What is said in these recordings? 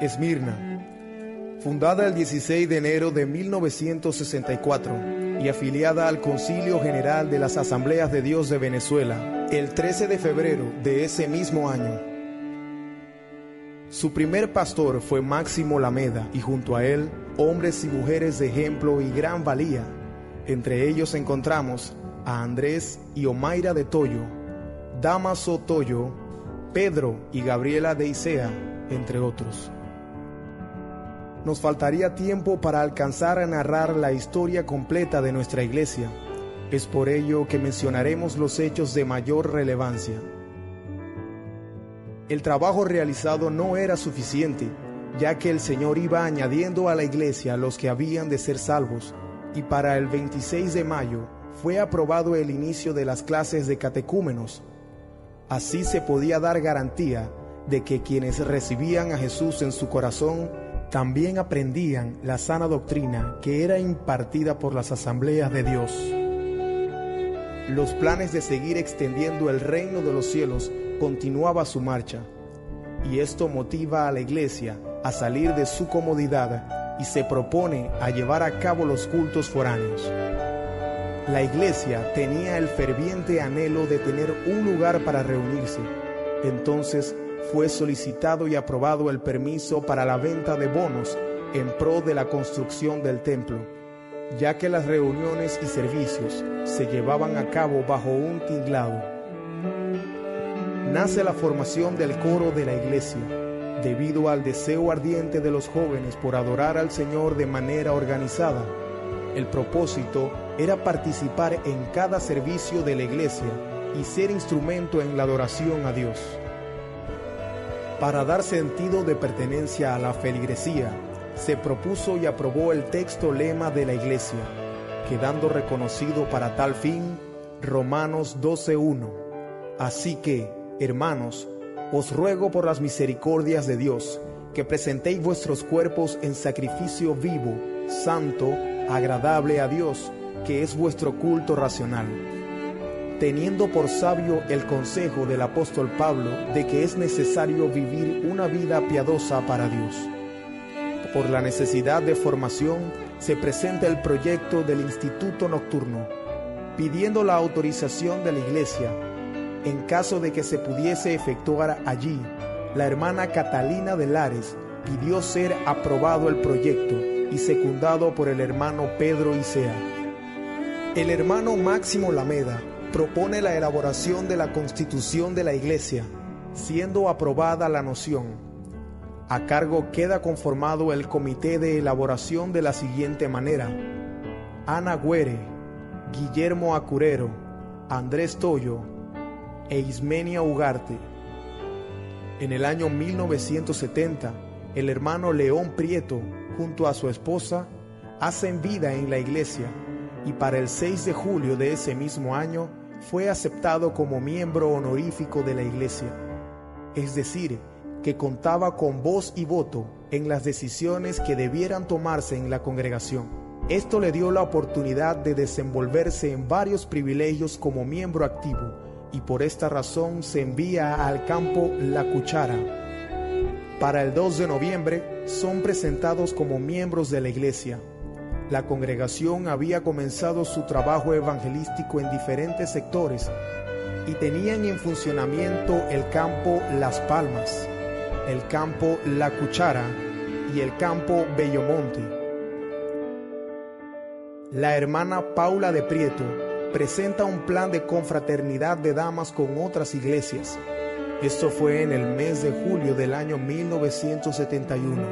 Esmirna, fundada el 16 de enero de 1964 y afiliada al Concilio General de las Asambleas de Dios de Venezuela el 13 de febrero de ese mismo año. Su primer pastor fue Máximo Lameda y junto a él hombres y mujeres de ejemplo y gran valía. Entre ellos encontramos a Andrés y Omaira de Toyo, Damaso Toyo, Pedro y Gabriela de Isea, entre otros. Nos faltaría tiempo para alcanzar a narrar la historia completa de nuestra iglesia. Es por ello que mencionaremos los hechos de mayor relevancia. El trabajo realizado no era suficiente, ya que el Señor iba añadiendo a la iglesia los que habían de ser salvos, y para el 26 de mayo fue aprobado el inicio de las clases de catecúmenos. Así se podía dar garantía de que quienes recibían a Jesús en su corazón también aprendían la sana doctrina que era impartida por las asambleas de Dios. Los planes de seguir extendiendo el reino de los cielos continuaba su marcha, y esto motiva a la iglesia a salir de su comodidad y se propone a llevar a cabo los cultos foráneos. La iglesia tenía el ferviente anhelo de tener un lugar para reunirse. Entonces fue solicitado y aprobado el permiso para la venta de bonos en pro de la construcción del templo, ya que las reuniones y servicios se llevaban a cabo bajo un tinglado. Nace la formación del coro de la iglesia, debido al deseo ardiente de los jóvenes por adorar al Señor de manera organizada. El propósito era participar en cada servicio de la iglesia y ser instrumento en la adoración a Dios. Para dar sentido de pertenencia a la feligresía, se propuso y aprobó el texto lema de la iglesia, quedando reconocido para tal fin Romanos 12:1. Así que, hermanos, os ruego por las misericordias de Dios, que presentéis vuestros cuerpos en sacrificio vivo, santo, agradable a Dios, que es vuestro culto racional. Teniendo por sabio el consejo del apóstol Pablo de que es necesario vivir una vida piadosa para Dios. Por la necesidad de formación, se presenta el proyecto del Instituto Nocturno, pidiendo la autorización de la iglesia. En caso de que se pudiese efectuar allí, la hermana Catalina de Lares pidió ser aprobado el proyecto y secundado por el hermano Pedro Isea. El hermano Máximo Lameda propone la elaboración de la constitución de la iglesia, siendo aprobada la noción. A cargo queda conformado el comité de elaboración de la siguiente manera: Ana Güere, Guillermo Acurero, Andrés Toyo e Ismenia Ugarte. En el año 1970, el hermano León Prieto, junto a su esposa, hacen vida en la iglesia, y para el 6 de julio de ese mismo año fue aceptado como miembro honorífico de la iglesia, es decir, que contaba con voz y voto en las decisiones que debieran tomarse en la congregación. Esto le dio la oportunidad de desenvolverse en varios privilegios como miembro activo, y por esta razón se envía al campo La Cuchara. Para el 2 de noviembre son presentados como miembros de la iglesia. La congregación había comenzado su trabajo evangelístico en diferentes sectores y tenían en funcionamiento el campo Las Palmas, el campo La Cuchara y el campo Bellomonte. La hermana Paula de Prieto presenta un plan de confraternidad de damas con otras iglesias. Esto fue en el mes de julio del año 1971.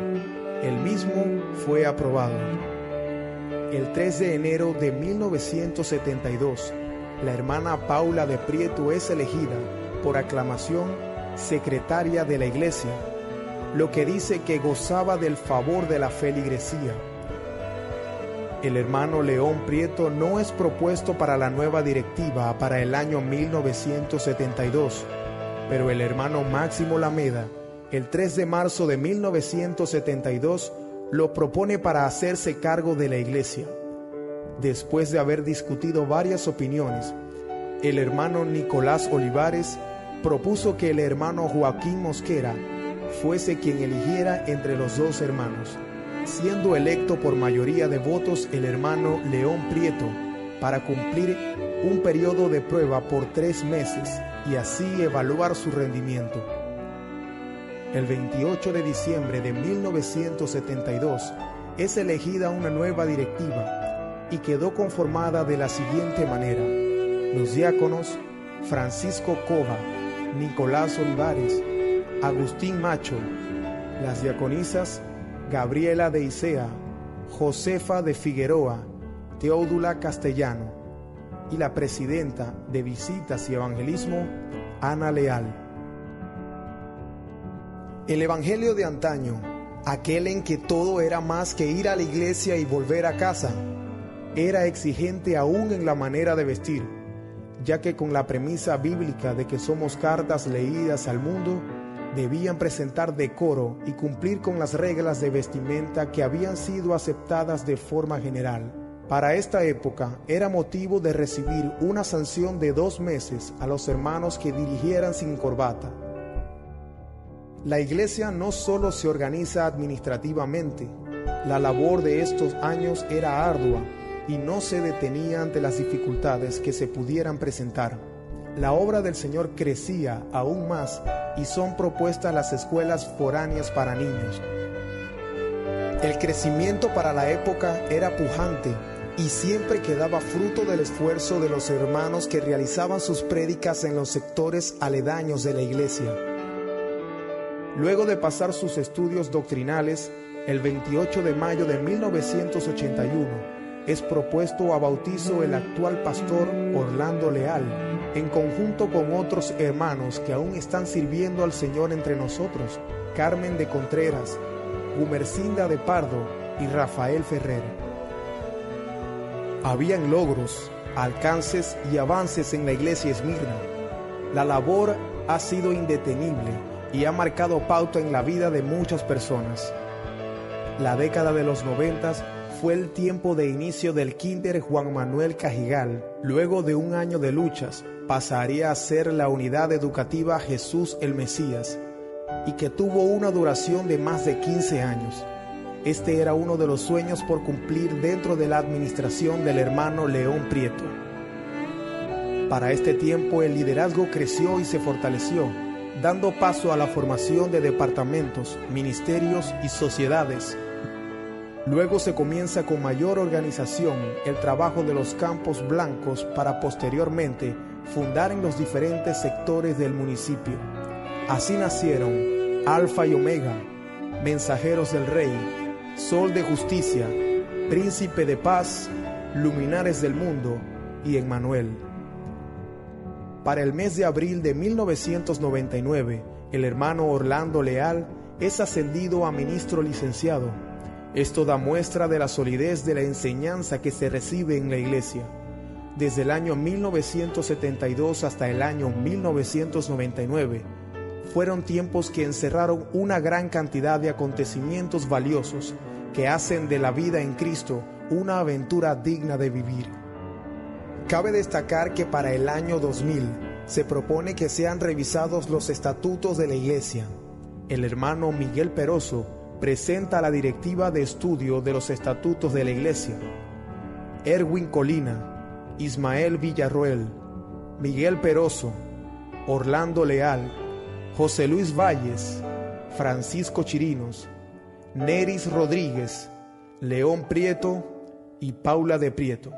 El mismo fue aprobado. El 3 de enero de 1972, la hermana Paula de Prieto es elegida, por aclamación, secretaria de la iglesia, lo que dice que gozaba del favor de la feligresía. El hermano León Prieto no es propuesto para la nueva directiva para el año 1972, pero el hermano Máximo Lameda, el 3 de marzo de 1972, lo propone para hacerse cargo de la iglesia. Después de haber discutido varias opiniones, el hermano Nicolás Olivares propuso que el hermano Joaquín Mosquera fuese quien eligiera entre los dos hermanos, siendo electo por mayoría de votos el hermano León Prieto, para cumplir un periodo de prueba por 3 meses y así evaluar su rendimiento. El 28 de diciembre de 1972 es elegida una nueva directiva y quedó conformada de la siguiente manera: los diáconos Francisco Cova, Nicolás Olivares, Agustín Macho, las diaconisas Gabriela de Isea, Josefa de Figueroa, Teódula Castellano, y la presidenta de Visitas y Evangelismo, Ana Leal. El evangelio de antaño, aquel en que todo era más que ir a la iglesia y volver a casa, era exigente aún en la manera de vestir, ya que con la premisa bíblica de que somos cartas leídas al mundo, debían presentar decoro y cumplir con las reglas de vestimenta que habían sido aceptadas de forma general. Para esta época era motivo de recibir una sanción de 2 meses a los hermanos que dirigieran sin corbata. La iglesia no solo se organiza administrativamente, la labor de estos años era ardua y no se detenía ante las dificultades que se pudieran presentar. La obra del Señor crecía aún más y son propuestas las escuelas foráneas para niños. El crecimiento para la época era pujante y siempre quedaba fruto del esfuerzo de los hermanos que realizaban sus prédicas en los sectores aledaños de la iglesia. Luego de pasar sus estudios doctrinales, el 28 de mayo de 1981, es propuesto a bautizo el actual pastor Orlando Leal, en conjunto con otros hermanos que aún están sirviendo al Señor entre nosotros, Carmen de Contreras, Gumercinda de Pardo y Rafael Ferrer. Habían logros, alcances y avances en la iglesia Esmirna. La labor ha sido indetenible y ha marcado pauta en la vida de muchas personas. La década de los 90 fue el tiempo de inicio del Kinder Juan Manuel Cajigal. Luego de un año de luchas, pasaría a ser la unidad educativa Jesús el Mesías, y que tuvo una duración de más de 15 años. Este era uno de los sueños por cumplir dentro de la administración del hermano León Prieto. Para este tiempo el liderazgo creció y se fortaleció, dando paso a la formación de departamentos, ministerios y sociedades. Luego se comienza con mayor organización el trabajo de los campos blancos para posteriormente fundar en los diferentes sectores del municipio. Así nacieron Alfa y Omega, Mensajeros del Rey, Sol de Justicia, Príncipe de Paz, Luminares del Mundo y Emmanuel. Para el mes de abril de 1999, el hermano Orlando Leal es ascendido a ministro licenciado. Esto da muestra de la solidez de la enseñanza que se recibe en la iglesia. Desde el año 1972 hasta el año 1999, fueron tiempos que encerraron una gran cantidad de acontecimientos valiosos que hacen de la vida en Cristo una aventura digna de vivir. Cabe destacar que para el año 2000 se propone que sean revisados los estatutos de la iglesia. El hermano Miguel Peroso presenta la directiva de estudio de los estatutos de la iglesia. Erwin Colina, Ismael Villarroel, Miguel Peroso, Orlando Leal, José Luis Valles, Francisco Chirinos, Neris Rodríguez, León Prieto y Paula de Prieto.